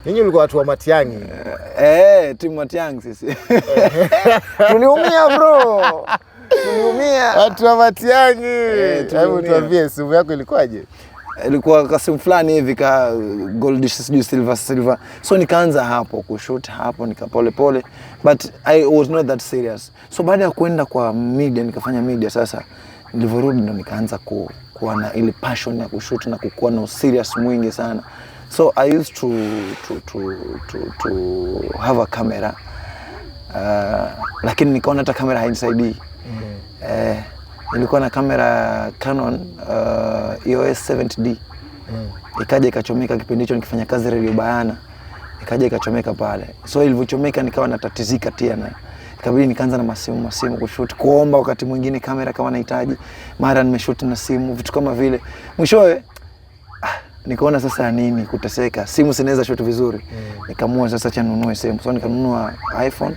Ninyi ulikuwa watu wa Matiang'i. Timu Matiang'i sisi. Tuliumia bro. Tuliumia. Watu wa Matiang'i. Hebu tuambie simu yako ilikuwaje? Ilikuwa kasimu fulani hivi ka goldish sijui silver. So nikaanza hapo kushoot hapo nikapole pole, but I was not that serious. So baada ya kwenda kwa media nikafanya media, sasa nilivyorudi ndo nikaanza kuwa na ile passion ya kushoot na kukuwa na serious mwingi sana. So I used to have a camera, lakini nikaona hata kamera hainisaidii. Nilikuwa na kamera Canon EOS 70D. Ikaja ikachomeka kipindi hicho nikifanya kazi Radio Bayana. Ikaja ikachomeka pale. So ilivyochomeka nikawa natatizika tena. Ikabidi nikaanza na masimu kushoot, kuomba wakati mwingine kamera kama nahitaji. Mara nimeshoot na simu, vitu kama vile. Mwishowe nikaona sasa nini kuteseka. Simu sinaweza shoot vizuri. Nikaamua sasa cha nunue simu. So nikanunua iPhone